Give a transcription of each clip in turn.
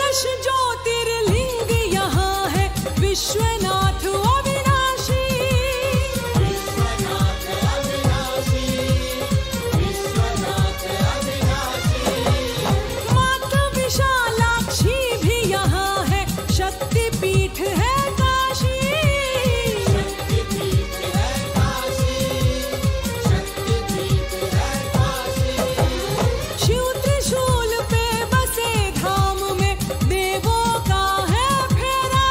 त्रयोदश ज्योतिर्लिंग यहाँ है, विश्वनाथ अविनाशी। विश्वनाथ अविनाशी, विश्वनाथ अविनाशी। माता विशालाक्षी भी यहाँ है, शक्तिपीठ है काशी। शक्तिपीठ है काशी, शक्तिपीठ है काशी। शिव त्रिशूल पे बसे धाम में, देवों का है फेरा।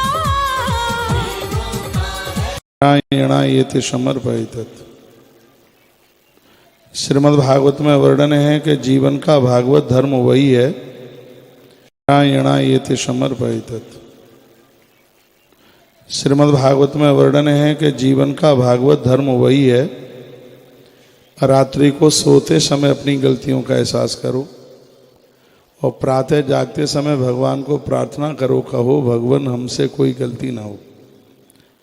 नारायणायेति समर्पयितत्। श्रीमद् भागवत में वर्णन है कि जीवन का भागवत धर्म वही है। नारायणायेति समर्पयितत्। श्रीमद् भागवत में वर्णन है कि जीवन का भागवत धर्म वही है। रात्रि को सोते समय अपनी गलतियों का एहसास करो और प्रातः जागते समय भगवान को प्रार्थना करो, कहो भगवान हमसे कोई गलती ना हो।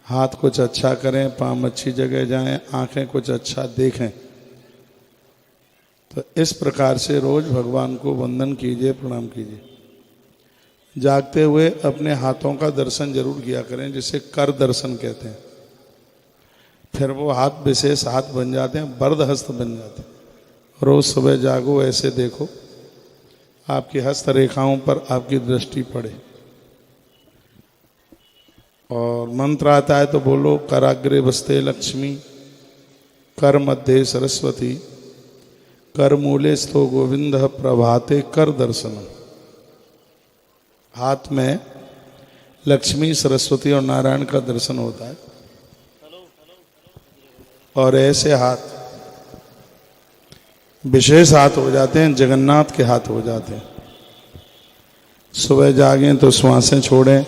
हाथ कुछ अच्छा करें, पाँव अच्छी जगह जाएं, आंखें कुछ अच्छा देखें। तो इस प्रकार से रोज भगवान को वंदन कीजिए, प्रणाम कीजिए। जागते हुए अपने हाथों का दर्शन जरूर किया करें, जिसे कर दर्शन कहते हैं। फिर वो हाथ विशेष हाथ बन जाते हैं, बर्द हस्त बन जाते हैं। रोज सुबह जागो, ऐसे देखो आपकी हस्त रेखाओं पर आपकी दृष्टि पड़े। और मंत्र आता है तो बोलो, कराग्रे बस्ते लक्ष्मी, कर मध्य सरस्वती, कर मूले स्थो गोविंद, प्रभाते कर दर्शन। हाथ में लक्ष्मी, सरस्वती और नारायण का दर्शन होता है। और ऐसे हाथ विशेष हाथ हो जाते हैं, जगन्नाथ के हाथ हो जाते हैं। सुबह जागें तो श्वासें छोड़ें,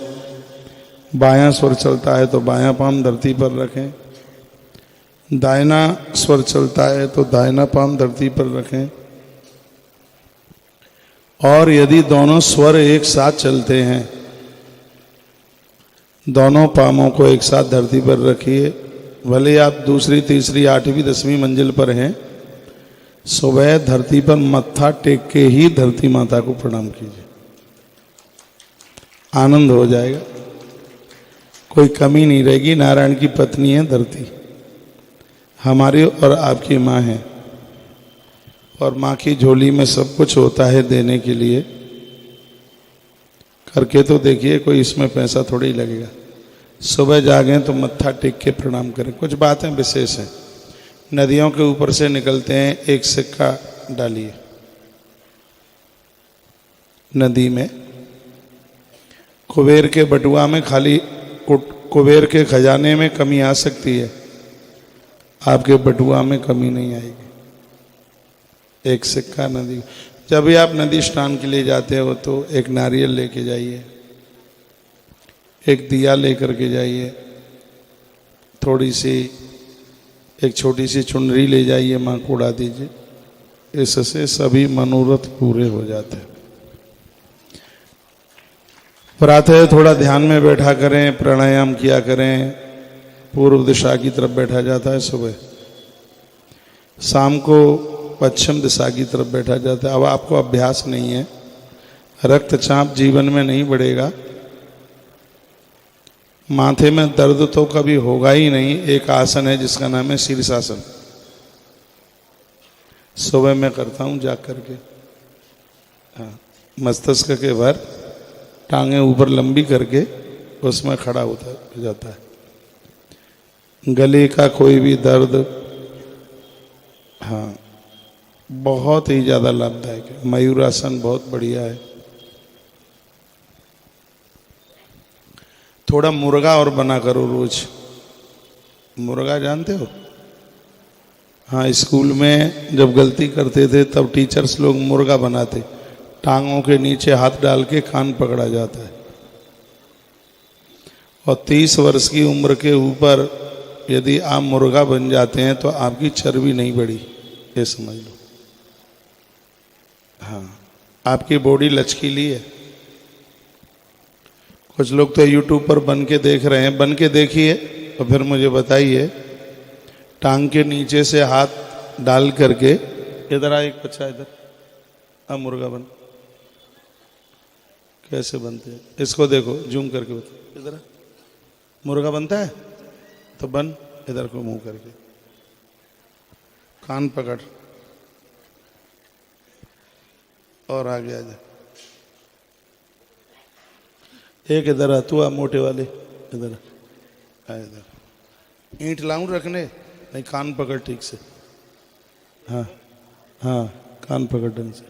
बायां स्वर चलता है तो बायां पांव धरती पर रखें, दाहिना स्वर चलता है तो दाहिना पांव धरती पर रखें। और यदि दोनों स्वर एक साथ चलते हैं, दोनों पांवों को एक साथ धरती पर रखिए। भले आप दूसरी, तीसरी, 8वीं, 10वीं मंजिल पर हैं, सुबह धरती पर मत्था टेक के ही धरती माता को प्रणाम कीजिए। आनंद हो जाएगा, कोई कमी नहीं रहेगी। नारायण की पत्नी है धरती, हमारी और आपकी माँ है, और माँ की झोली में सब कुछ होता है देने के लिए। करके तो देखिए, कोई इसमें पैसा थोड़ी ही लगेगा। सुबह जागें तो मत्था टेक के प्रणाम करें। कुछ बातें विशेष हैं। नदियों के ऊपर से निकलते हैं, एक सिक्का डालिए नदी में। कुबेर के बटुआ में खाली कुबेर के खजाने में कमी आ सकती है, आपके बटुआ में कमी नहीं आएगी। एक सिक्का नदी। जब भी आप नदी स्नान के लिए जाते हो तो एक नारियल लेके जाइए, एक दिया लेकर के जाइए, थोड़ी सी एक छोटी सी चुनरी ले जाइए, माँ को उड़ा दीजिए। इससे सभी मनोरथ पूरे हो जाते हैं। प्रातः थोड़ा ध्यान में बैठा करें, प्राणायाम किया करें। पूर्व दिशा की तरफ बैठा जाता है सुबह, शाम को पश्चिम दिशा की तरफ बैठा जाता है। अब आपको अभ्यास नहीं है, रक्तचाप जीवन में नहीं बढ़ेगा, माथे में दर्द तो कभी होगा ही नहीं। एक आसन है जिसका नाम है शीर्षासन, सुबह मैं करता हूँ जाग करके। हाँ, मस्तिष्क के भर टांगे ऊपर लंबी करके उसमें खड़ा होता जाता है। गले का कोई भी दर्द, हाँ, बहुत ही ज़्यादा लाभदायक है। मयूरासन बहुत बढ़िया है। थोड़ा मुर्गा और बना करो रोज। मुर्गा जानते हो? हाँ, स्कूल में जब गलती करते थे तब टीचर्स लोग मुर्गा बनाते। टांगों के नीचे हाथ डाल के कान पकड़ा जाता है। और 30 वर्ष की उम्र के ऊपर यदि आप मुर्गा बन जाते हैं तो आपकी चर्बी नहीं बढ़ी, ये समझ लो। हाँ, आपकी बॉडी लचकीली है। कुछ लोग तो यूट्यूब पर बन के देख रहे हैं, बन के देखिए और फिर मुझे बताइए। टांग के नीचे से हाथ डाल करके, इधर आ एक बच्चा, इधर आ, मुर्गा बन। कैसे बनते हैं इसको देखो, जूम करके बता। इधर मुर्गा बनता है तो बन, इधर को मुंह करके, कान पकड़ और आगे आ जा। एक इधर आ, तू आ मोटे वाले, इधर आ, इधर। ईंट लाऊं रखने? नहीं, कान पकड़ ठीक से। हाँ हाँ, कान पकड़ ढंग से।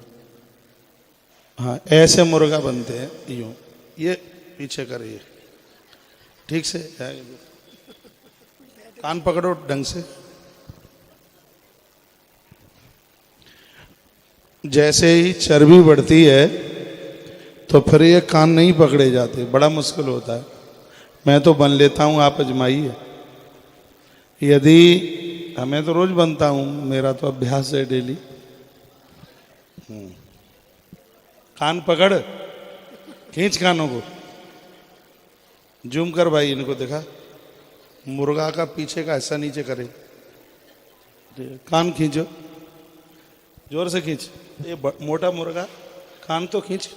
हाँ, ऐसे मुर्गा बनते हैं, यूं। ये पीछे करिए ठीक से, कान पकड़ो ढंग से। जैसे ही चर्बी बढ़ती है तो फिर ये कान नहीं पकड़े जाते, बड़ा मुश्किल होता है। मैं तो बन लेता हूं, आप अजमाइए। यदि मैं तो रोज बनता हूं, मेरा तो अभ्यास है डेली। कान पकड़, खींच कानों को, जूम कर भाई, इनको दिखा। मुर्गा का पीछे का हिस्सा नीचे करे, कान खींचो, जोर से खींच। ये मोटा मुर्गा, कान तो खींच,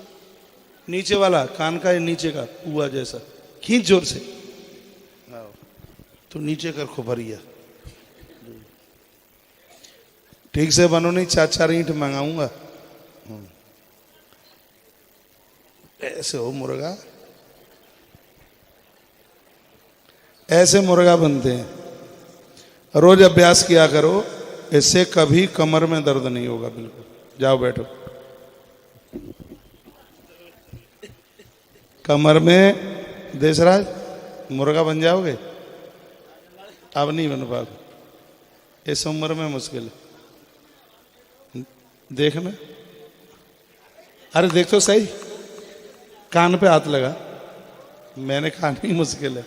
नीचे वाला कान का, नीचे का पुआ जैसा खींच जोर से। तो नीचे कर खोपरिया, ठीक से बनो, नहीं 4-4 ईंट मंगाऊंगा। ऐसे हो मुर्गा, ऐसे मुर्गा बनते हैं। रोज अभ्यास किया करो, इससे कभी कमर में दर्द नहीं होगा बिल्कुल। जाओ बैठो। कमर में देशराज मुर्गा बन जाओगे? अब नहीं बन पाओगे, इस उम्र में मुश्किल है। देखना, अरे देख तो सही, कान पे हाथ लगा, मैंने कहा नहीं मुश्किल है।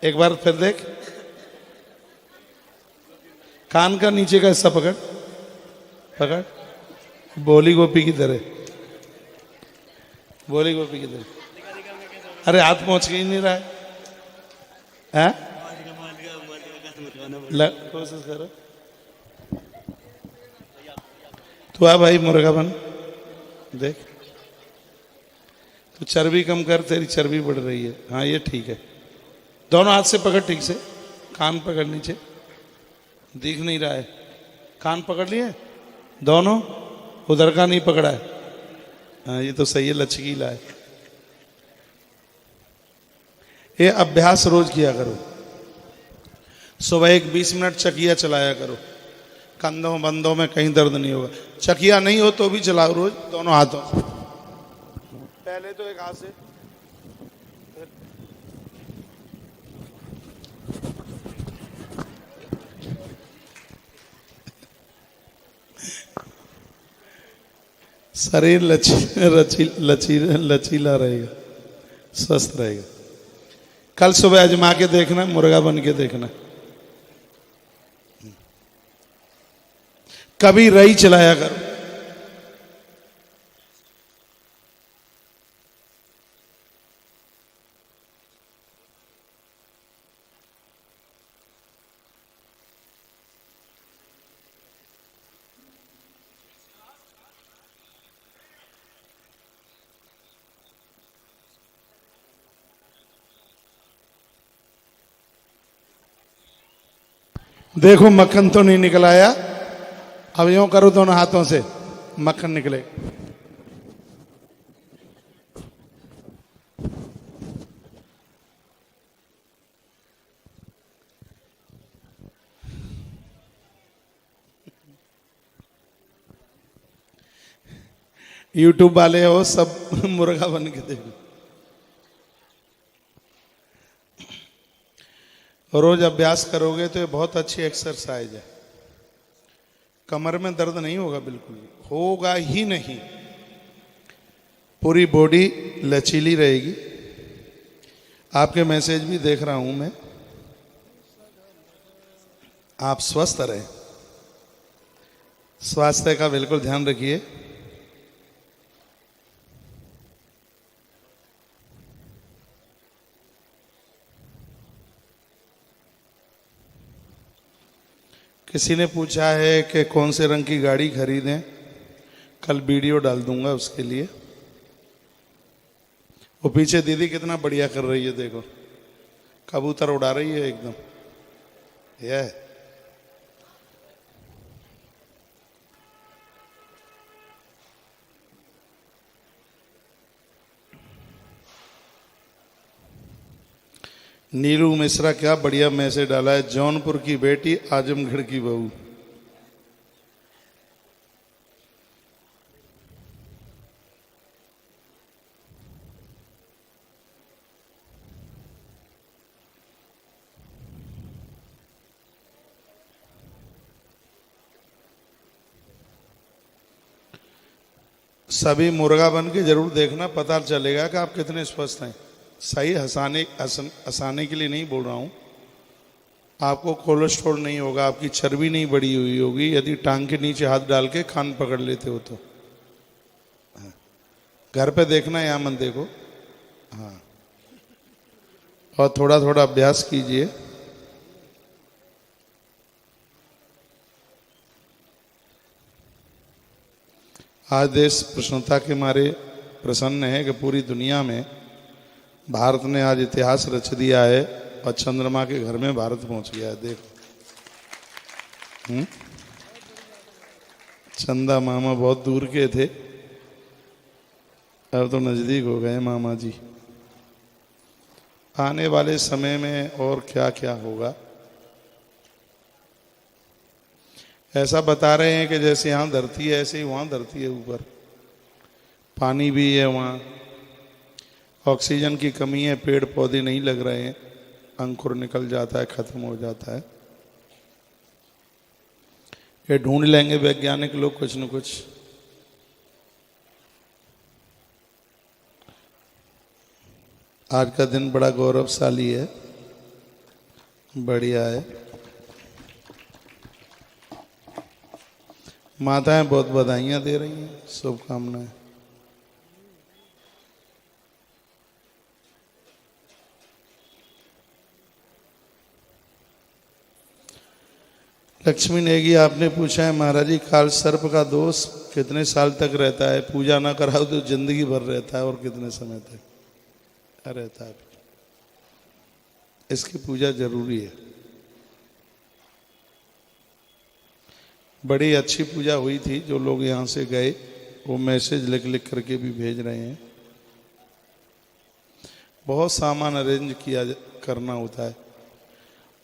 एक बार फिर देख, कान का नीचे का हिस्सा पकड़ पकड़, बोली गोपी की तरह, बोली गोपी की तरह। अरे हाथ पहुंच के ही नहीं रहा है, कोशिश करो। तू आ भाई, मुर्गा बन, देख। तो चर्बी कम कर, तेरी चर्बी बढ़ रही है। हाँ ये ठीक है, दोनों हाथ से पकड़ ठीक से, कान पकड़ नीचे, दिख नहीं रहा है। कान पकड़ लिए दोनों, उधर का नहीं पकड़ा है। हाँ ये तो सही है, लचकीला है। ये अभ्यास रोज किया करो। सुबह एक 20 मिनट चकिया चलाया करो, कंधों बंदों में कहीं दर्द नहीं होगा। चकिया नहीं हो तो भी चलाओ रोज, दोनों हाथों से। पहले तो एक हाथ से, शरीर लचीला रहेगा, स्वस्थ रहेगा। कल सुबह आजमा के देखना, मुर्गा बन के देखना। कभी रही चलाया करो। देखो मक्खन तो नहीं निकल आया, अब यूं करो दोनों हाथों से, मक्खन निकले। यूट्यूब वाले हो सब, मुर्गा बन के देखो। रोज अभ्यास करोगे तो ये बहुत अच्छी एक्सरसाइज है। कमर में दर्द नहीं होगा, बिल्कुल होगा ही नहीं। पूरी बॉडी लचीली रहेगी। आपके मैसेज भी देख रहा हूं मैं, आप स्वस्थ रहें, स्वास्थ्य का बिल्कुल ध्यान रखिए। किसी ने पूछा है कि कौन से रंग की गाड़ी खरीदें, कल वीडियो डाल दूंगा उसके लिए। वो पीछे दीदी कितना बढ़िया कर रही है, देखो कबूतर उड़ा रही है एकदम। यह नीलू मिश्रा क्या बढ़िया मैसेज डाला है, जौनपुर की बेटी आजमगढ़ की बहू। सभी मुर्गा बन के जरूर देखना, पता चलेगा कि आप कितने स्वस्थ हैं। सही हंसाने के लिए नहीं बोल रहा हूं। आपको कोलेस्ट्रॉल नहीं होगा, आपकी चर्बी नहीं बढ़ी हुई होगी यदि टांग के नीचे हाथ डाल के कान पकड़ लेते हो तो। हाँ। घर पे देखना, यहां मत देखो। हाँ, और थोड़ा थोड़ा अभ्यास कीजिए। आज देश प्रसन्नता के मारे प्रसन्न है कि पूरी दुनिया में भारत ने आज इतिहास रच दिया है और चंद्रमा के घर में भारत पहुंच गया है। देखो चंदा मामा बहुत दूर के थे, अब तो नजदीक हो गए मामा जी। आने वाले समय में और क्या क्या होगा ऐसा बता रहे हैं कि जैसे यहाँ धरती है ऐसे ही वहाँ धरती है, ऊपर पानी भी है, वहाँ ऑक्सीजन की कमी है, पेड़ पौधे नहीं लग रहे हैं, अंकुर निकल जाता है, खत्म हो जाता है। ये ढूंढ लेंगे वैज्ञानिक लोग कुछ न कुछ। आज का दिन बड़ा गौरवशाली है, बढ़िया है। माताएं बहुत बधाइयां दे रही हैं, शुभकामनाएं। लक्ष्मी नेगी आपने पूछा है महाराज जी, काल सर्प का दोष कितने साल तक रहता है? पूजा ना कराओ तो जिंदगी भर रहता है, और कितने समय तक रहता है? इसकी पूजा जरूरी है। बड़ी अच्छी पूजा हुई थी, जो लोग यहाँ से गए वो मैसेज लिख लिख करके भी भेज रहे हैं। बहुत सामान अरेंज करना होता है।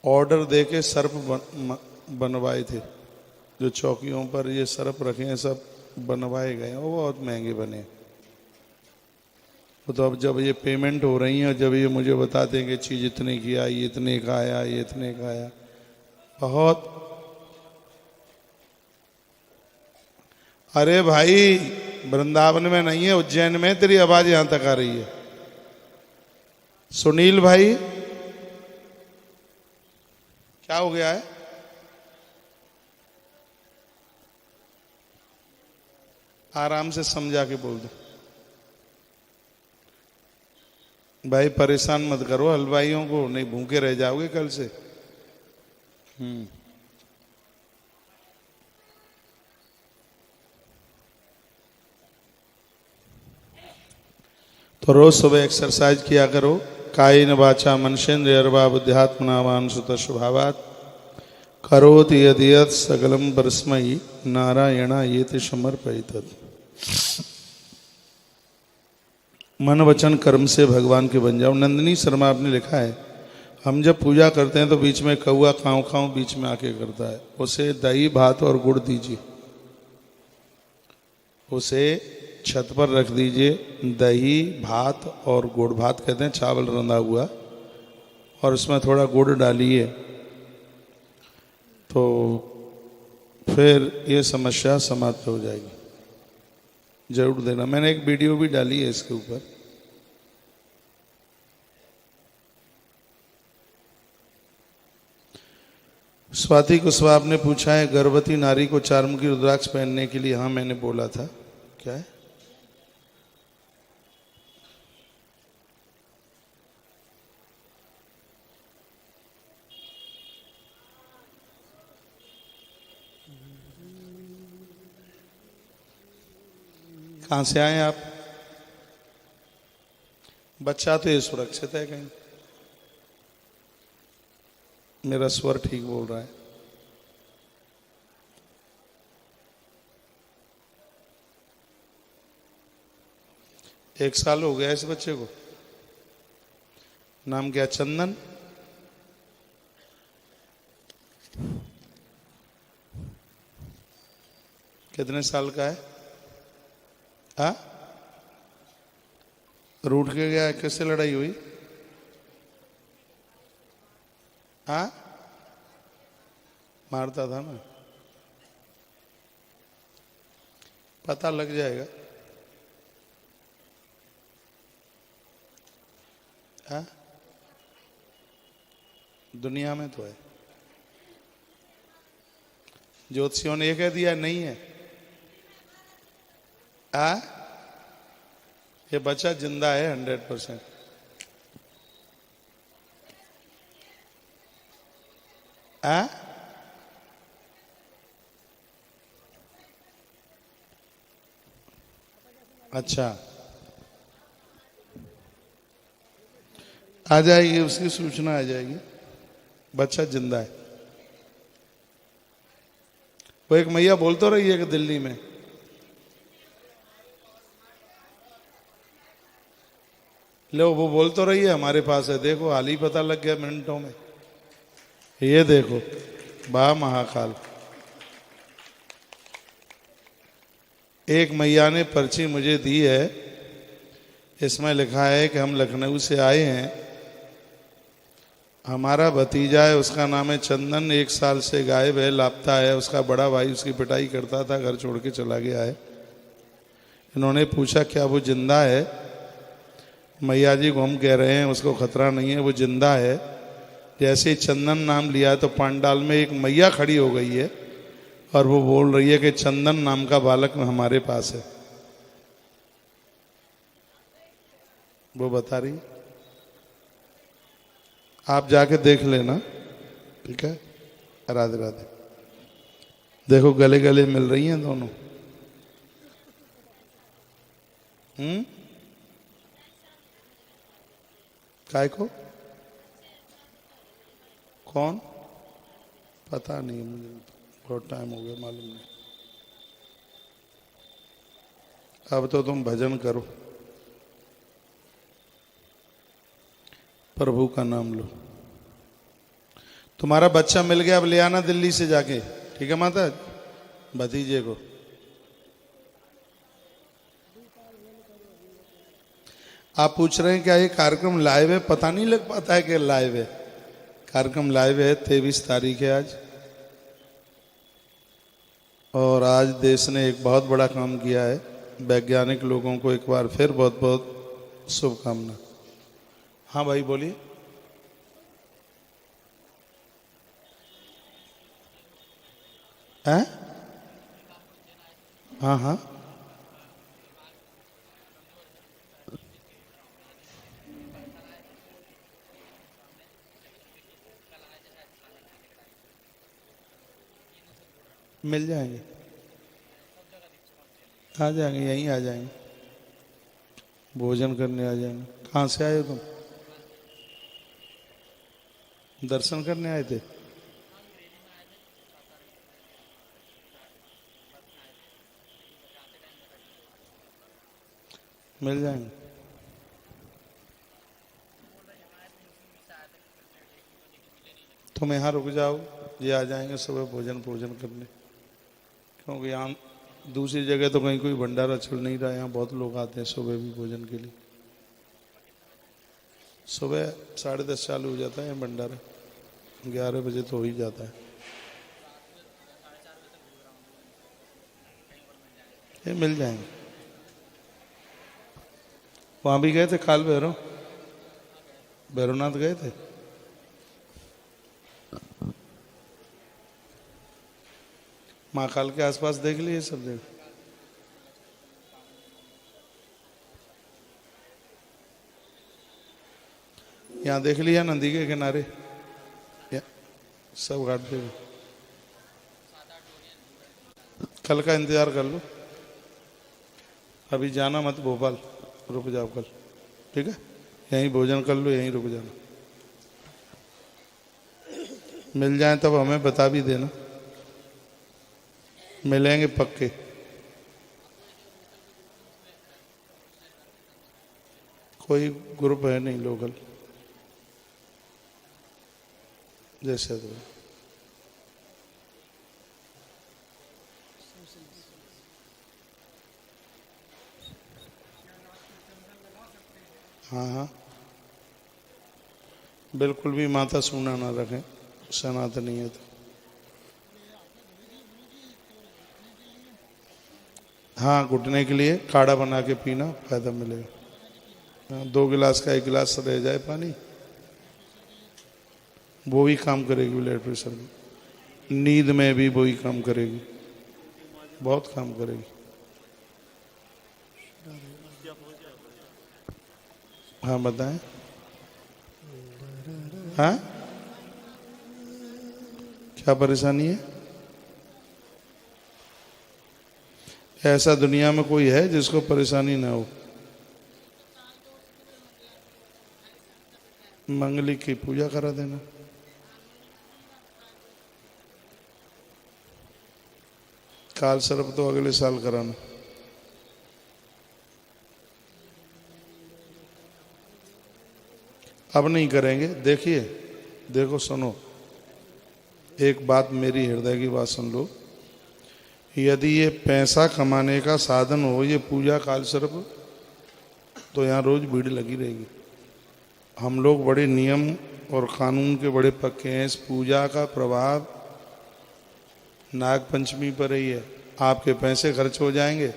ऑर्डर देके सर्प बनवाए थे, जो चौकियों पर ये सर्प रखे हैं सब बनवाए गए हैं, वो बहुत महंगे बने। वो तो अब जब ये पेमेंट हो रही है और जब ये मुझे बताते हैं कि चीज़ इतने की आई, इतने का आया, ये इतने का आया, बहुत। अरे भाई वृंदावन में नहीं है, उज्जैन में, तेरी आवाज यहां तक आ रही है। सुनील भाई क्या हो गया है? आराम से समझा के बोल दो भाई, परेशान मत करो हलवाइयों को, नहीं भूखे रह जाओगे कल से। तो रोज सुबह एक्सरसाइज किया करो। कायेन वाचा मनसेन्द्रियर्वा बुद्ध्यात्मना सुत स्वभावात् करोति यद्यत् सकलं परस्मै नारायणायेति समर्पयेत्। मन वचन कर्म से भगवान के बन जाओ। नंदिनी शर्मा आपने लिखा है, हम जब पूजा करते हैं तो बीच में कौआ काँव काँव बीच में आके करता है, उसे दही भात और गुड़ दीजिए, उसे छत पर रख दीजिए। दही भात और गुड़, भात कहते हैं चावल रंधा हुआ, और उसमें थोड़ा गुड़ डालिए तो फिर ये समस्या समाप्त हो जाएगी। जरूर देना, मैंने एक वीडियो भी डाली है इसके ऊपर। स्वाति कुशवाहा आपने पूछा है, गर्भवती नारी को चारमुखी रुद्राक्ष पहनने के लिए, हाँ मैंने बोला था। क्या है? कहाँ से आए आप? बच्चा तो ये सुरक्षित है कहीं। मेरा स्वर ठीक बोल रहा है। एक साल हो गया इस बच्चे को। नाम क्या? चंदन। कितने साल का है? हाँ, रूठ के गया? कैसे लड़ाई हुई? हाँ, मारता था ना। पता लग जाएगा। हाँ, दुनिया में तो है। ज्योतिषियों ने ये कह दिया नहीं है। आ? ये बच्चा जिंदा है 100%। आ? अच्छा, आ जाएगी, उसकी सूचना आ जाएगी। बच्चा जिंदा है। वो एक मैया बोल तो रही है कि दिल्ली में लो, वो बोल तो रही है हमारे पास है। देखो हाल ही पता लग गया मिनटों में। ये देखो, वाह महाकाल। एक मैया ने पर्ची मुझे दी है, इसमें लिखा है कि हम लखनऊ से आए हैं, हमारा भतीजा है, उसका नाम है चंदन, 1 साल से गायब है, लापता है। उसका बड़ा भाई उसकी पिटाई करता था, घर छोड़ के चला गया है। इन्होंने पूछा क्या वो जिंदा है? मैया जी को हम कह रहे हैं उसको खतरा नहीं है, वो जिंदा है। जैसे ही चंदन नाम लिया तो पांडाल में एक मैया खड़ी हो गई है और वो बोल रही है कि चंदन नाम का बालक हमारे पास है। वो बता रही, आप जाके देख लेना, ठीक है? राधे राधे। देखो गले गले मिल रही हैं दोनों। काय को? कौन? पता नहीं मुझे, बहुत टाइम हो गया, मालूम नहीं। अब तो तुम भजन करो, प्रभु का नाम लो। तुम्हारा बच्चा मिल गया, अब ले आना दिल्ली से जाके, ठीक है माता? भतीजे को। आप पूछ रहे हैं क्या ये कार्यक्रम लाइव है? पता नहीं लग पाता है कि लाइव है। कार्यक्रम लाइव है। 23 तारीख है आज। और आज देश ने एक बहुत बड़ा काम किया है। वैज्ञानिक लोगों को एक बार फिर बहुत बहुत शुभकामना। हाँ भाई बोलिए। हैं? हाँ हाँ, मिल जाएंगे, आ जाएंगे, यहीं आ जाएंगे, भोजन करने आ जाएंगे। कहाँ से आए हो तुम? दर्शन करने आए थे? मिल जाएंगे। तुम यहाँ रुक जाओ, ये आ जाएंगे सुबह भोजन करने। क्योंकि यहाँ दूसरी जगह तो कहीं कोई भंडारा चल नहीं रहा, यहाँ बहुत लोग आते हैं सुबह भी भोजन के लिए। सुबह 10:30 चालू हो जाता है भंडारा, 11 बजे तो हो ही जाता है। ये मिल जाएंगे। वहाँ भी गए थे काल भैरव, भैरवनाथ गए थे? महाकाल के आसपास देख लिए सब जगह? यहाँ देख लिया नदी के किनारे सब घाट पे? कल का इंतजार कर लो, अभी जाना मत भोपाल, रुक जाओ कल, ठीक है? यहीं भोजन कर लो, यहीं रुक जाना। मिल जाए तब हमें बता भी देना, मिलेंगे पक्के। कोई ग्रुप है नहीं लोकल, जैसे तो हाँ हाँ, बिल्कुल भी माथा सूना ना रखें, सनातनी है तो। हाँ, घुटने के लिए काढ़ा बना के पीना, फायदा मिलेगा। हाँ, 2 गिलास का 1 गिलास रह जाए पानी, वो भी काम करेगी ब्लड प्रेशर में। नींद में भी वही काम करेगी, बहुत काम करेगी। हाँ बताएं। हाँ, क्या परेशानी है? ऐसा दुनिया में कोई है जिसको परेशानी ना हो? मंगली की पूजा करा देना। काल सर्प तो अगले साल कराना। अब नहीं करेंगे। देखिए, देखो सुनो, एक बात, मेरी हृदय की बात सुन लो। यदि ये पैसा कमाने का साधन हो ये पूजा काल सर्प, तो यहाँ रोज भीड़ लगी रहेगी। हम लोग बड़े नियम और कानून के बड़े पक्के हैं। इस पूजा का प्रभाव नाग पंचमी पर ही है। आपके पैसे खर्च हो जाएंगे,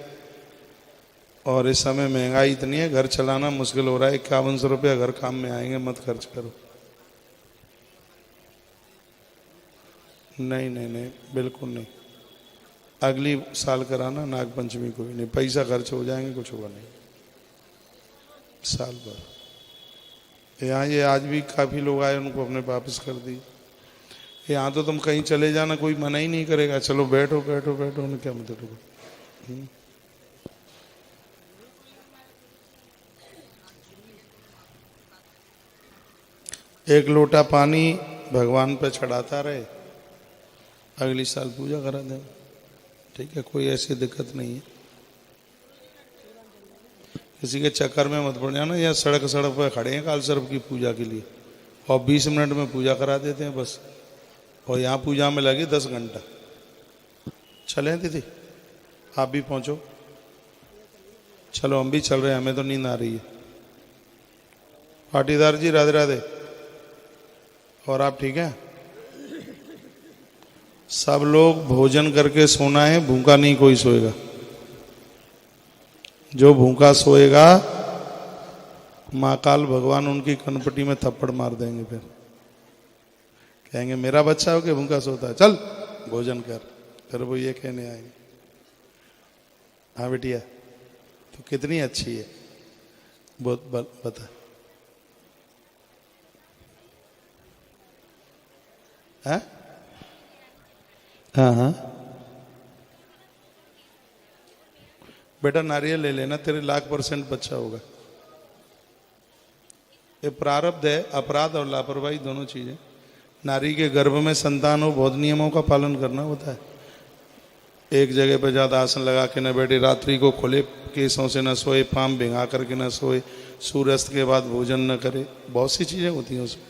और इस समय महंगाई इतनी है, घर चलाना मुश्किल हो रहा है। 5100 रुपया घर काम में आएंगे, मत खर्च करो। नहीं नहीं नहीं, बिल्कुल नहीं। अगली साल कराना, नाग पंचमी को भी नहीं। पैसा खर्च हो जाएंगे, कुछ होगा नहीं साल भर। यहाँ ये आज भी काफ़ी लोग आए, उनको अपने वापस कर दी। यहाँ तो तुम कहीं चले जाना, कोई मना ही नहीं करेगा, चलो बैठो बैठो बैठो, उन्हें क्या मतलब। एक लोटा पानी भगवान पे चढ़ाता रहे, अगली साल पूजा करा दें, ठीक है, कोई ऐसी दिक्कत नहीं है। किसी के चक्कर में मत पड़ जाना। या सड़क पर खड़े हैं काल सर्प की पूजा के लिए, और 20 मिनट में पूजा करा देते हैं बस, और यहाँ पूजा में लगे 10 घंटा। चलें दीदी, आप भी पहुँचो। चलो हम भी चल रहे हैं, हमें तो नींद आ रही है। पाटीदार जी राधे राधे। और आप ठीक हैं? सब लोग भोजन करके सोना है, भूखा नहीं कोई सोएगा। जो भूखा सोएगा, महाकाल भगवान उनकी कनपटी में थप्पड़ मार देंगे। फिर कहेंगे मेरा बच्चा हो के भूखा सोता है, चल भोजन कर। फिर वो ये कहने आएंगे, हाँ बेटिया तो कितनी अच्छी है, बहुत बता। हाँ हाँ हाँ, बेटा नारियल ले लेना, तेरे 1,00,000% बच्चा होगा। ये प्रारब्ध है, अपराध और लापरवाही दोनों चीजें। नारी के गर्भ में संतान हो, बहुत नियमों का पालन करना होता है। एक जगह पर ज्यादा आसन लगा के न बैठे, रात्रि को खुले केसों से न सोए, पाम भिंगा करके न सोए, सूर्यास्त के बाद भोजन न करे, बहुत सी चीजें होती हैं उसमें।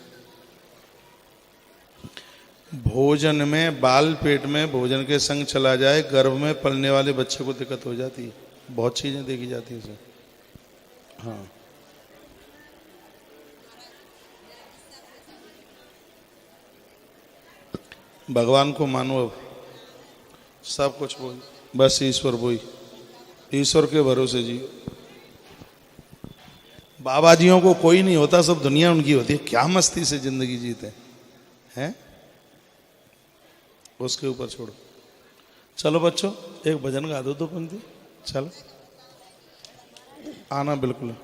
भोजन में, बाल पेट में भोजन के संग चला जाए, गर्भ में पलने वाले बच्चे को दिक्कत हो जाती है। बहुत चीजें देखी जाती है उसमें। हाँ, भगवान को मानो, अब सब कुछ बोल, बस ईश्वर बोई, ईश्वर के भरोसे जी। बाबा जियों को कोई नहीं होता, सब दुनिया उनकी होती है। क्या मस्ती से जिंदगी जीते हैं, उसके ऊपर छोड़ो। चलो बच्चों, एक भजन गा दो 2 पंक्ति। चलो आना बिल्कुल।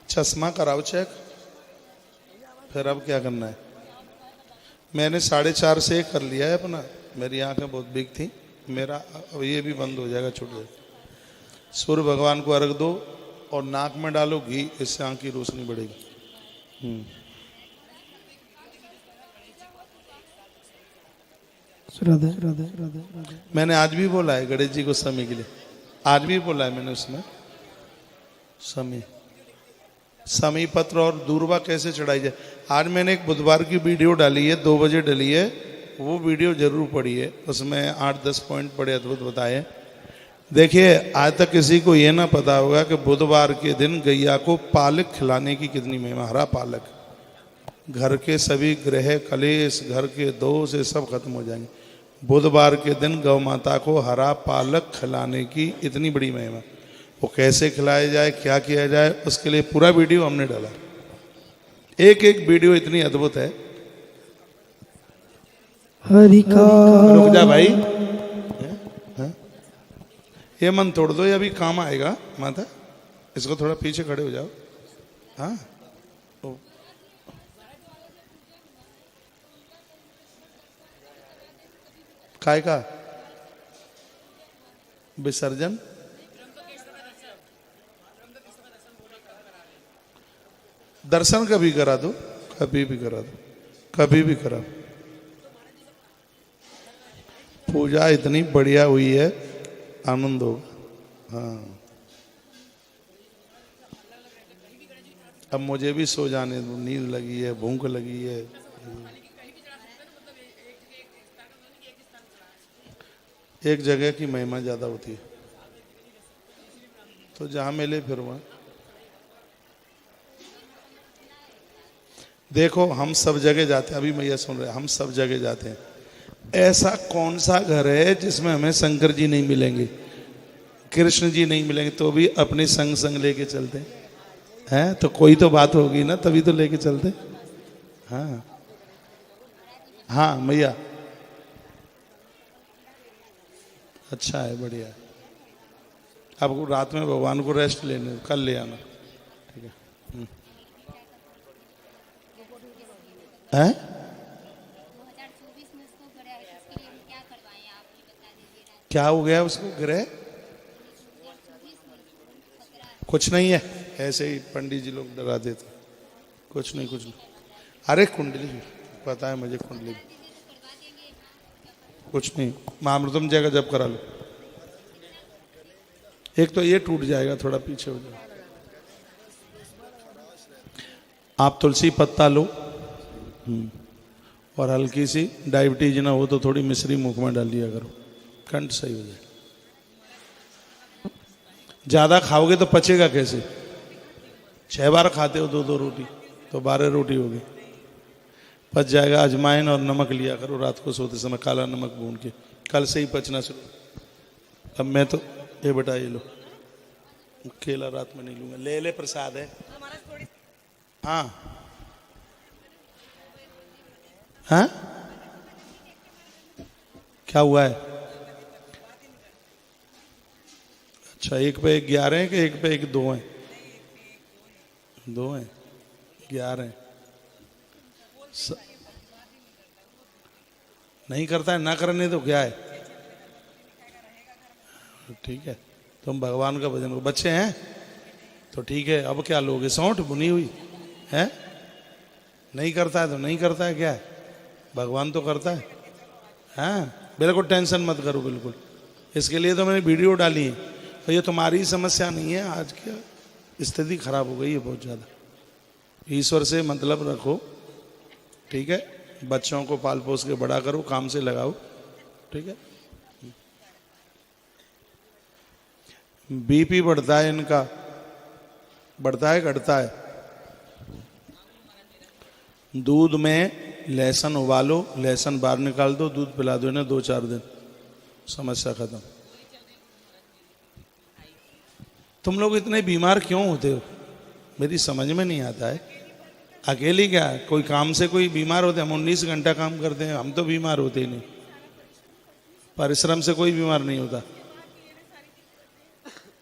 चश्मा कराओ चेक, फिर अब क्या करना है। मैंने 4:30 से कर लिया है अपना, मेरी आंखें बहुत बिग थी, मेरा अब ये भी बंद हो जाएगा, छूट जाएगा। सूर्य भगवान को अर्घ दो, और नाक में डालो घी, इससे आंख की रोशनी बढ़ेगी। राधे राधे राधे राधे। मैंने आज भी बोला है गणेश जी को समय के लिए, आज भी बोला है मैंने उसमें समय, समी पत्र और दूर्वा कैसे चढ़ाई जाए। आज मैंने एक बुधवार की वीडियो डाली है, 2 बजे डली है, वो वीडियो जरूर पढ़िए, उसमें 8-10 पॉइंट बड़े अद्भुत बताए। देखिए आज तक किसी को ये ना पता होगा कि बुधवार के दिन गैया को पालक खिलाने की कितनी महिमा। हरा पालक, घर के सभी ग्रह कलेश, घर के दोष ये सब खत्म हो जाएंगे। बुधवार के दिन गौ माता को हरा पालक खिलाने की इतनी बड़ी महिमा। वो कैसे खिलाया जाए, क्या किया जाए, उसके लिए पूरा वीडियो हमने डाला। एक एक वीडियो इतनी अद्भुत है। हरि का रुक जा भाई, ये मन तोड़ दो, ये अभी काम आएगा माता। इसको थोड़ा पीछे खड़े हो जाओ। हाँ काय का विसर्जन, दर्शन कभी करा दो, कभी भी करा दो, कभी भी करा। पूजा इतनी बढ़िया हुई है, आनंद होगा। हाँ अब मुझे भी सो जाने दो, नींद लगी है, भूख लगी है। एक जगह की महिमा ज्यादा होती है, तो जहां मिले फिर वहां। देखो हम सब जगह जाते हैं, अभी मैया सुन रहे हैं, हम सब जगह जाते हैं। ऐसा कौन सा घर है जिसमें हमें शंकर जी नहीं मिलेंगे, कृष्ण जी नहीं मिलेंगे, तो भी अपने संग संग लेके चलते हैं। तो कोई तो बात होगी ना, तभी तो लेके चलते। हाँ हाँ मैया, अच्छा है, बढ़िया है। अब रात में भगवान को रेस्ट लेने, कल ले आना, ठीक है। हैं? 2024 में उसको ग्रह है, इसके लिए हम क्या करवाएं, आप ही बता दीजिए। क्या हो गया उसको ग्रह? कुछ नहीं है, ऐसे ही पंडित जी लोग डरा देते, कुछ नहीं कुछ नहीं। अरे कुंडली पता है मुझे, कुंडली कुछ नहीं। महामृतम जय का जप करा लो। एक तो ये टूट जाएगा, थोड़ा पीछे हो जाए। आप तुलसी पत्ता लो और हल्की सी, डायबिटीज ना हो तो थोड़ी मिश्री मुख में डाल लिया करो, कंठ सही हो जाए। ज्यादा खाओगे तो पचेगा कैसे? 6 बार खाते हो 2-2 रोटी, तो 12 रोटी होगी, पच जाएगा। अजवाइन और नमक लिया करो रात को सोते समय, काला नमक भून के, कल से ही पचना शुरू। अब मैं तो ये बेटा ये लो, केला रात में नहीं लूंगा, ले ले प्रसाद है। हाँ हाँ क्या हुआ है? अच्छा, एक पे 11 है कि एक पे 2 है? 2 है, 11 है। नहीं करता है, ना करने तो क्या है, ठीक है। तुम भगवान का भजन करो, बच्चे हैं तो ठीक है। अब क्या लोगे, सौंठ बुनी हुई है? नहीं करता है तो नहीं करता है, क्या है, भगवान तो करता है। हाँ बिल्कुल टेंशन मत करो, बिल्कुल। इसके लिए तो मैंने वीडियो डाली है, तो ये तुम्हारी समस्या नहीं है। आज की स्थिति खराब हो गई है बहुत ज़्यादा। ईश्वर से मतलब रखो, ठीक है। बच्चों को पाल पोस के बड़ा करो, काम से लगाओ, ठीक है। बीपी बढ़ता है इनका, बढ़ता है घटता है? दूध में लहसुन उबालो, लहसुन बाहर निकाल दो, दूध पिला दो इन्हें 2-4 दिन, समस्या खत्म। तुम लोग इतने बीमार क्यों होते हो, मेरी समझ में नहीं आता है। अकेली क्या, कोई काम से कोई बीमार होते? हम 19 घंटा काम करते हैं, हम तो बीमार होते ही नहीं। परिश्रम से कोई बीमार नहीं होता।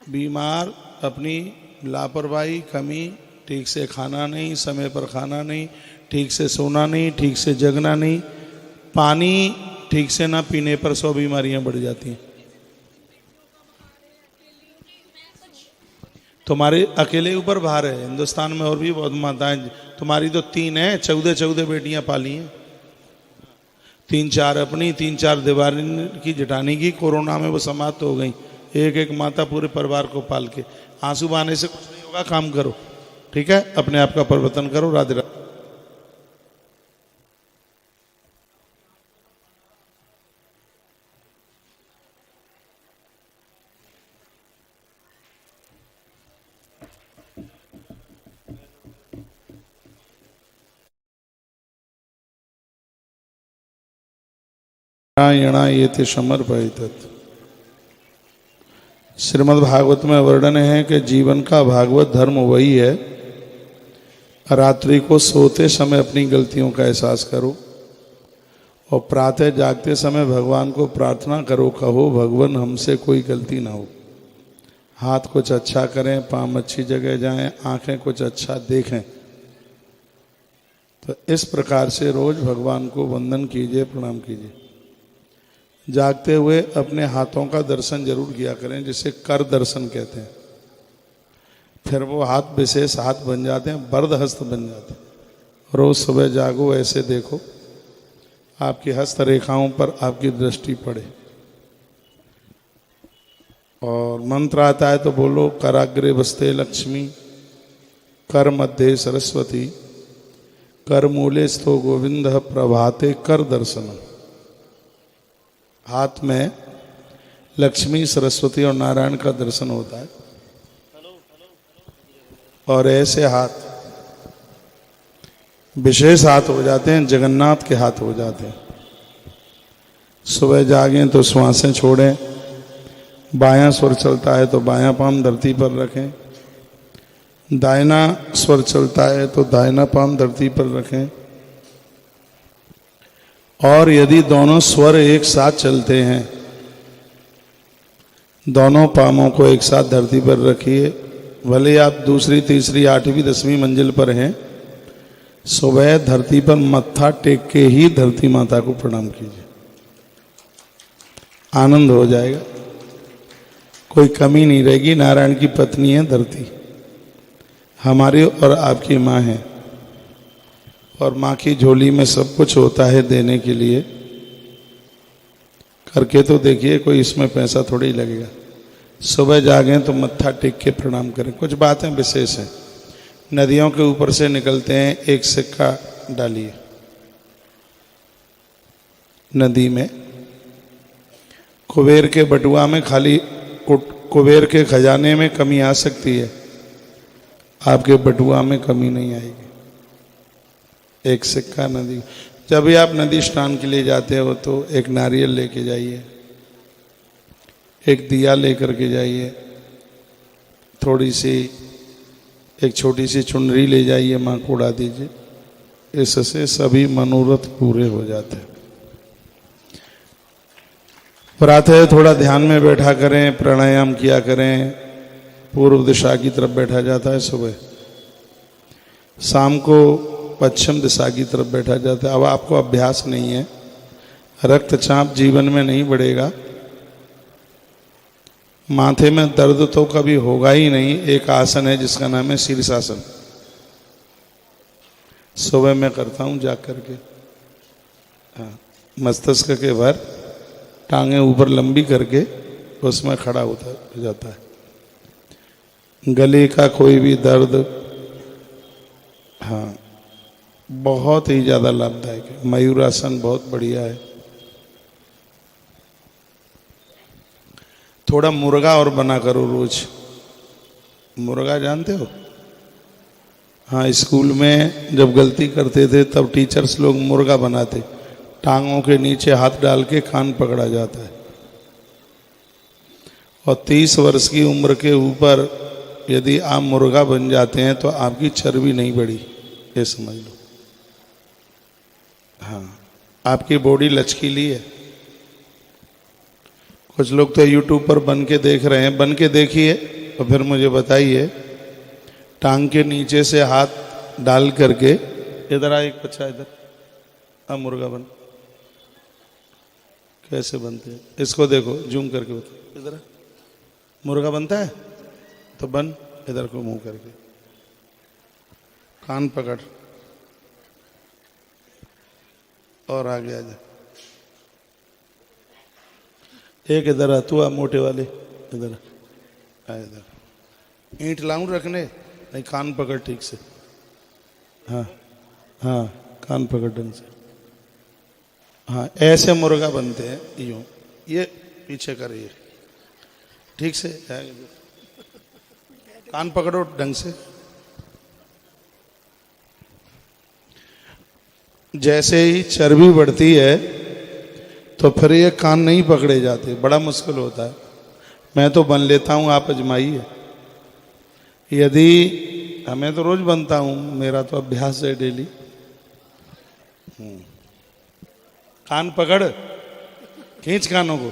बीमार अपनी लापरवाही, कमी, ठीक से खाना नहीं, समय पर खाना नहीं, ठीक से सोना नहीं, ठीक से जगना नहीं, पानी ठीक से ना पीने पर 100 बीमारियां बढ़ जाती हैं। तुम्हारे अकेले ऊपर भार है, हिंदुस्तान में और भी बहुत माताएं, तुम्हारी तो 3 है, 14 बेटियां पाली हैं, 3-4 अपनी, 3-4 दीवारी की जटानी की, कोरोना में वो समाप्त हो गई। एक माता पूरे परिवार को पाल के, आंसू बहाने से कुछ नहीं होगा, काम करो, ठीक है, अपने आप का परिवर्तन करो। राधे राधे। नारायणायेति समर्पयितत्। श्रीमद् भागवत में वर्णन है कि जीवन का भागवत धर्म वही है, रात्रि को सोते समय अपनी गलतियों का एहसास करो और प्रातः जागते समय भगवान को प्रार्थना करो, कहो भगवान हमसे कोई गलती ना हो। हाथ कुछ अच्छा करें, पाँव अच्छी जगह जाएं, आंखें कुछ अच्छा देखें। तो इस प्रकार से रोज भगवान को वंदन कीजिए, प्रणाम कीजिए। जागते हुए अपने हाथों का दर्शन जरूर किया करें, जिसे कर दर्शन कहते हैं। फिर वो हाथ विशेष हाथ बन जाते हैं, बर्द हस्त बन जाते हैं। रोज सुबह जागो, ऐसे देखो आपकी हस्त रेखाओं पर आपकी दृष्टि पड़े। और मंत्र आता है तो बोलो, कराग्रे बसते लक्ष्मी, कर मध्य सरस्वती, कर मूले स्थो गोविंद, प्रभाते कर दर्शन। हाथ में लक्ष्मी, सरस्वती और नारायण का दर्शन होता है। और ऐसे हाथ विशेष हाथ हो जाते हैं, जगन्नाथ के हाथ हो जाते हैं। सुबह जागें तो श्वासें छोड़ें, बायां स्वर चलता है तो बायां पांव धरती पर रखें, दाहिना स्वर चलता है तो दाहिना पांव धरती पर रखें। और यदि दोनों स्वर एक साथ चलते हैं, दोनों पांवों को एक साथ धरती पर रखिए। भले आप दूसरी, तीसरी, 8वीं, 10वीं मंजिल पर हैं, सुबह धरती पर मत्था टेक के ही धरती माता को प्रणाम कीजिए, आनंद हो जाएगा, कोई कमी नहीं रहेगी। नारायण की पत्नी है धरती, हमारी और आपकी माँ है, और माँ की झोली में सब कुछ होता है देने के लिए। करके तो देखिए, कोई इसमें पैसा थोड़ी लगेगा। सुबह जागें तो मत्था टेक के प्रणाम करें। कुछ बातें विशेष हैं। नदियों के ऊपर से निकलते हैं, एक सिक्का डालिए नदी में। कुबेर के बटुआ में खाली कुबेर के खजाने में कमी आ सकती है, आपके बटुआ में कमी नहीं आएगी। एक सिक्का नदी। जब भी आप नदी स्नान के लिए जाते हो तो एक नारियल लेके जाइए, एक दिया लेकर के जाइए, थोड़ी सी एक छोटी सी चुनरी ले जाइए, माँ को उड़ा दीजिए। इससे सभी मनोरथ पूरे हो जाते हैं। प्रातः थोड़ा ध्यान में बैठा करें, प्राणायाम किया करें। पूर्व दिशा की तरफ बैठा जाता है सुबह, शाम को पश्चिम दिशा की तरफ बैठा जाता है। अब आपको अभ्यास नहीं है, रक्तचाप जीवन में नहीं बढ़ेगा, माथे में दर्द तो कभी होगा ही नहीं। एक आसन है जिसका नाम है शीर्षासन, सुबह मैं करता हूँ जाग करके। हाँ, मस्तिष्क के भर टांगे ऊपर लंबी करके उसमें खड़ा होता हो जाता है। गले का कोई भी दर्द, हाँ, बहुत ही ज़्यादा लाभदायक है। मयूरासन बहुत बढ़िया है। थोड़ा मुर्गा और बना करो रोज। मुर्गा जानते हो? हाँ, स्कूल में जब गलती करते थे तब टीचर्स लोग मुर्गा बनाते, टांगों के नीचे हाथ डाल के कान पकड़ा जाता है। और 30 वर्ष की उम्र के ऊपर यदि आप मुर्गा बन जाते हैं तो आपकी चर्बी नहीं बढ़ी, ये समझ लो। हाँ, आपकी बॉडी लचकीली है। कुछ लोग तो यूट्यूब पर बन के देख रहे हैं, बन के देखिए तो फिर मुझे बताइए। टांग के नीचे से हाथ डाल करके, इधर आ, एक बच्चा इधर आ, मुर्गा बन। कैसे बनते हैं इसको देखो, जूम करके बताओ। इधर मुर्गा बनता है तो बन, इधर को मुंह करके, कान पकड़ और आगे आ जा। एक इधर आ, तू आ मोटे वाले, इधर आ, इधर। ईंट लाऊं रखने? नहीं, कान पकड़ ठीक से। हाँ हाँ, कान पकड़ ढंग से। हाँ, ऐसे मुर्गा बनते हैं, यूं। ये पीछे करिए ठीक से, कान पकड़ो ढंग से। जैसे ही चर्बी बढ़ती है तो फिर ये कान नहीं पकड़े जाते, बड़ा मुश्किल होता है। मैं तो बन लेता हूं, आप अजमाइए। यदि मैं तो रोज बनता हूं, मेरा तो अभ्यास है डेली। कान पकड़, खींच कानों को,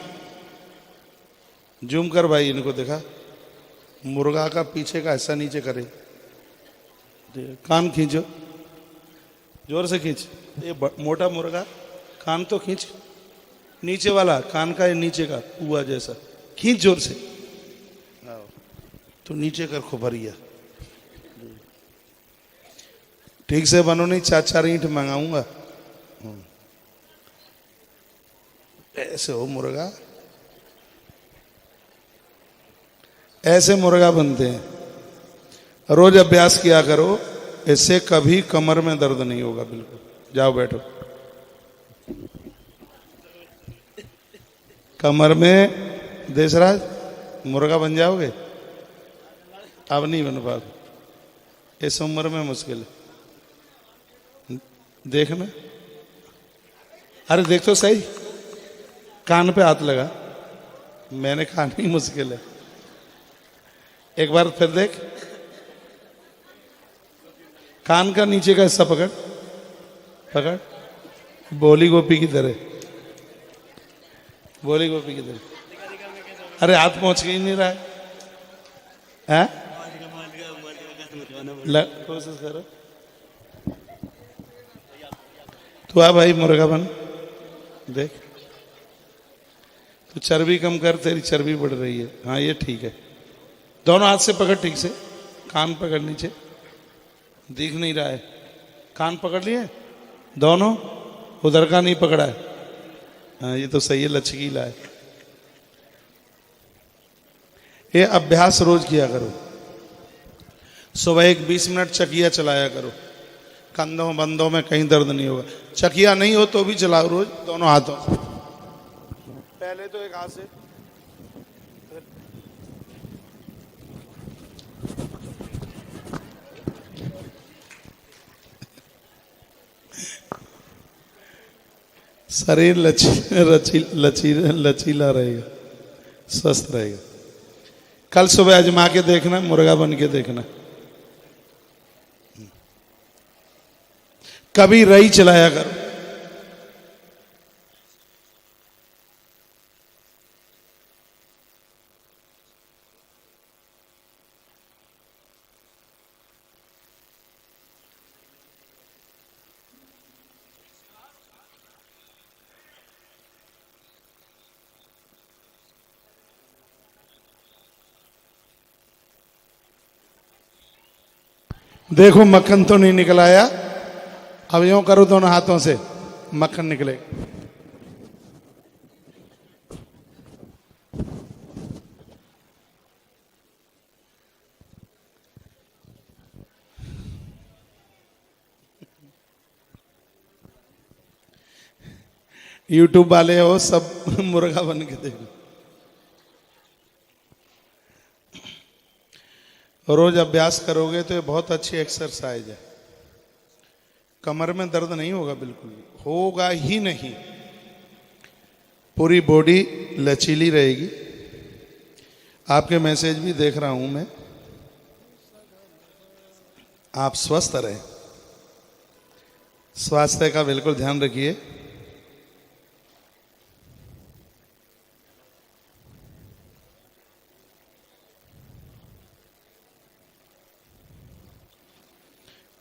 जूम कर भाई, इनको देखा। मुर्गा का पीछे का हिस्सा नीचे करे, कान खींचो, जोर से खींच। ये मोटा मुर्गा, कान तो खींच, नीचे वाला कान का, ये नीचे का पुआ जैसा खींच जोर से। तो नीचे कर खोपरिया, ठीक से बनो, नहीं 4-4 ईंट मंगाऊंगा। ऐसे हो मुर्गा, ऐसे मुर्गा बनते हैं। रोज अभ्यास किया करो, इससे कभी कमर में दर्द नहीं होगा बिल्कुल। जाओ बैठो। कमर में देशराज मुर्गा बन जाओगे? अब नहीं बन पाओगे, इस उम्र में मुश्किल है। देखना, अरे देख तो सही, कान पे हाथ लगा। मैंने कहा नहीं, मुश्किल है। एक बार फिर देख, कान का नीचे का हिस्सा पकड़, पकड़, बोली गोपी की तरह, बोली गोपी की तरह। अरे हाथ पहुंच के ही नहीं रहा है, कोशिश करो। तू आ भाई, मुर्गा बन, देख। तो चर्बी कम कर, तेरी चर्बी बढ़ रही है। हाँ, ये ठीक है। दोनों हाथ से पकड़ ठीक से, कान पकड़ नीचे, दिख नहीं रहा है। कान पकड़ लिए दोनों, उधर का नहीं पकड़ा है। हाँ, ये तो सही है, लचकीला है। ये अभ्यास रोज किया करो। सुबह एक 20 मिनट चकिया चलाया करो, कंधों बंदों में कहीं दर्द नहीं होगा। चकिया नहीं हो तो भी चलाओ रोज, दोनों हाथों से। पहले तो एक हाथ से, शरीर लचीला रहेगा, स्वस्थ रहेगा। कल सुबह आजमा के देखना, मुर्गा बन के देखना। कभी रही चलाया करो। देखो मक्खन तो नहीं निकल आया, अब यूं करो दोनों हाथों से, मक्खन निकले। यूट्यूब वाले हो सब, मुर्गा बन के देखो। रोज अभ्यास करोगे तो ये बहुत अच्छी एक्सरसाइज है। कमर में दर्द नहीं होगा, बिल्कुल होगा ही नहीं। पूरी बॉडी लचीली रहेगी। आपके मैसेज भी देख रहा हूं मैं। आप स्वस्थ रहें, स्वास्थ्य का बिल्कुल ध्यान रखिए।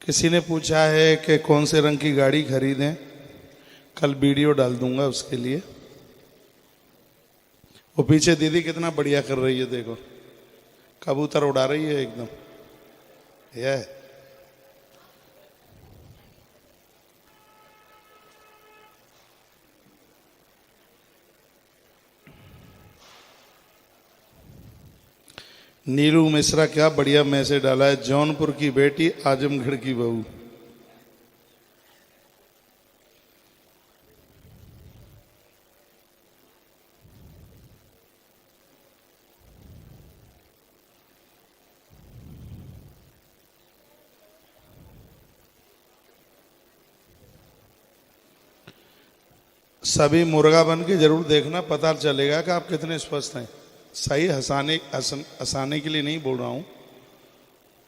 किसी ने पूछा है कि कौन से रंग की गाड़ी खरीदें, कल वीडियो डाल दूंगा उसके लिए। वो पीछे दीदी कितना बढ़िया कर रही है, देखो कबूतर उड़ा रही है एकदम। यह नीलू मिश्रा क्या बढ़िया मैसेज डाला है। जौनपुर की बेटी आजमगढ़ की बहू। सभी मुर्गा बन के जरूर देखना, पता चलेगा कि आप कितने स्वस्थ हैं। सही हंसाने के लिए नहीं बोल रहा हूं।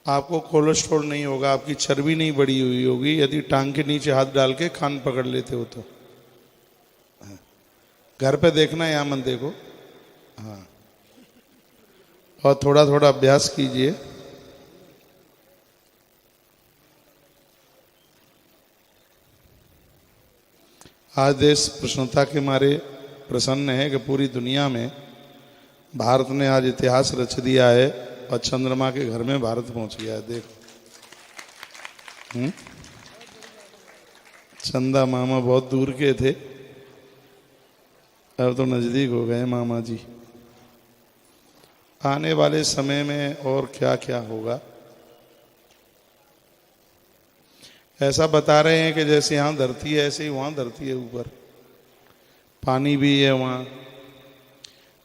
आपको कोलेस्ट्रॉल नहीं होगा, आपकी चर्बी नहीं बढ़ी हुई होगी यदि टांग के नीचे हाथ डाल के कान पकड़ लेते हो तो। घर पे देखना, यहां मत देखो। हाँ, और थोड़ा थोड़ा अभ्यास कीजिए। आज देश प्रसन्नता के मारे प्रसन्न है कि पूरी दुनिया में भारत ने आज इतिहास रच दिया है और चंद्रमा के घर में भारत पहुंच गया है। देखो, चंदा मामा बहुत दूर के थे, अब तो नजदीक हो गए मामा जी। आने वाले समय में और क्या क्या होगा ऐसा बता रहे हैं कि जैसे यहाँ धरती है ऐसे ही वहाँ धरती है ऊपर, पानी भी है वहाँ,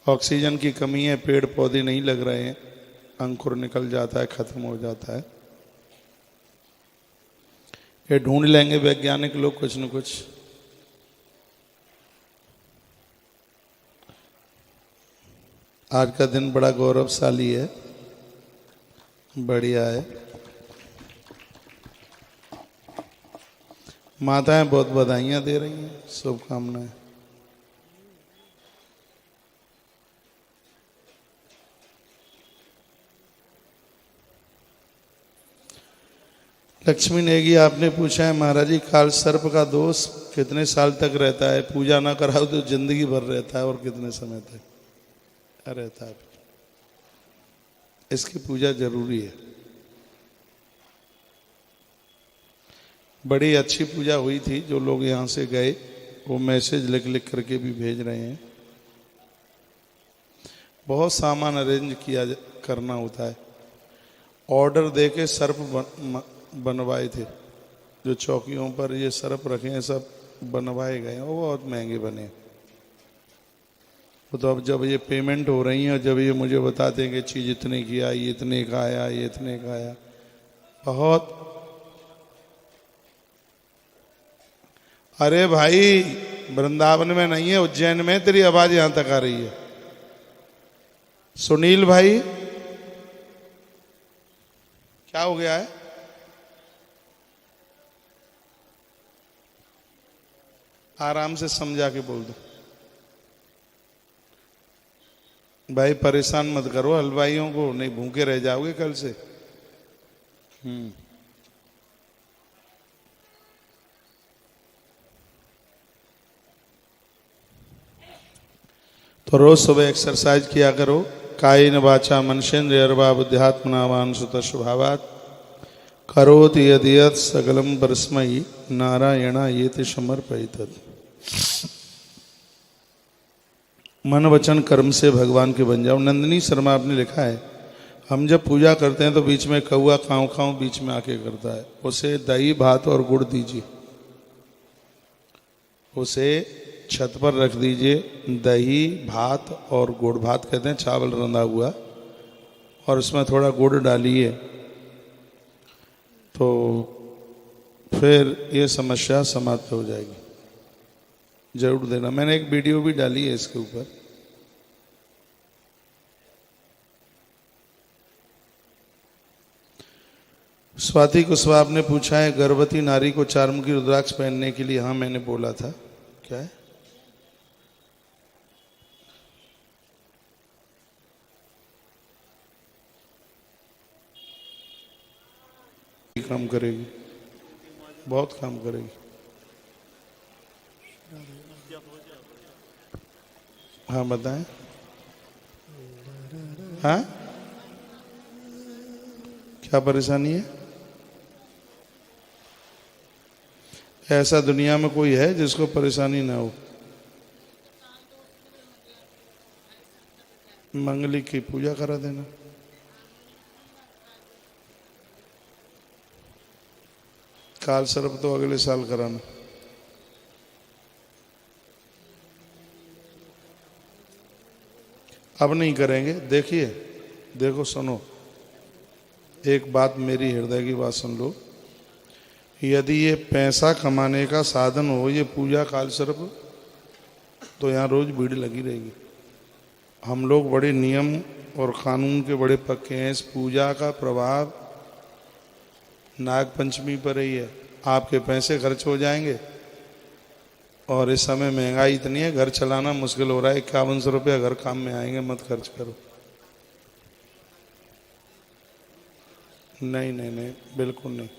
ऑक्सीजन की कमी है, पेड़ पौधे नहीं लग रहे हैं, अंकुर निकल जाता है, खत्म हो जाता है। ये ढूंढ लेंगे वैज्ञानिक लोग कुछ न कुछ। आज का दिन बड़ा गौरवशाली है, बढ़िया है। माताएं बहुत बधाइयां दे रही हैं, शुभकामनाएं। लक्ष्मी नेगी आपने पूछा है महाराज जी, काल सर्प का दोष कितने साल तक रहता है? पूजा ना कराओ तो जिंदगी भर रहता है, और कितने समय तक रहता है? इसकी पूजा जरूरी है। बड़ी अच्छी पूजा हुई थी, जो लोग यहाँ से गए वो मैसेज लिख लिख करके भी भेज रहे हैं। बहुत सामान अरेंज करना होता है। ऑर्डर देके सर्प बनवाए थे, जो चौकियों पर ये सर्प रखे हैं सब बनवाए गए हैं, वो बहुत महंगे बने। वो तो अब जब ये पेमेंट हो रही है और जब ये मुझे बताते हैं कि चीज इतने की आई, इतने का आया, ये इतने का आया, बहुत। अरे भाई, वृंदावन में नहीं है, उज्जैन में। तेरी आवाज यहां तक आ रही है। सुनील भाई, क्या हो गया है? आराम से समझा के बोल दो भाई, परेशान मत करो हलवाइयों को, नहीं भूखे रह जाओगे कल से। तो रोज सुबह एक्सरसाइज किया करो। कायेन वाचा मनसेन्द्रियर्वा बुद्ध्यात्मना सुत स्वभावात् करोति यदि यत् सकलं परस्मै नारायणायेति समर्पयेत्। मन वचन कर्म से भगवान के बन जाओ। नंदिनी शर्मा आपने लिखा है, हम जब पूजा करते हैं तो बीच में कौआ काँव काँव बीच में आके करता है, उसे दही भात और गुड़ दीजिए, उसे छत पर रख दीजिए। दही भात और गुड़, भात कहते हैं चावल रंधा हुआ, और उसमें थोड़ा गुड़ डालिए तो फिर ये समस्या समाप्त हो जाएगी। जरूर देना, मैंने एक वीडियो भी डाली है इसके ऊपर। स्वाति कुशवाहा आपने पूछा है, गर्भवती नारी को चारमुखी रुद्राक्ष पहनने के लिए। हाँ, मैंने बोला था। क्या है? काम करेगी, बहुत काम करेगी। हाँ बताएं। हाँ क्या परेशानी है? ऐसा दुनिया में कोई है जिसको परेशानी ना हो? मंगली की पूजा करा देना। काल सर्प तो अगले साल कराना। अब नहीं करेंगे। देखिए, देखो, सुनो, एक बात, मेरी हृदय की बात सुन लो। यदि ये पैसा कमाने का साधन हो, ये पूजा काल सर्प, तो यहाँ रोज भीड़ लगी रहेगी। हम लोग बड़े नियम और कानून के बड़े पक्के हैं। इस पूजा का प्रभाव नाग पंचमी पर ही है। आपके पैसे खर्च हो जाएंगे, और इस समय महंगाई इतनी है, घर चलाना मुश्किल हो रहा है। 5100 रुपया घर काम में आएंगे, मत खर्च करो। नहीं नहीं नहीं, बिल्कुल नहीं।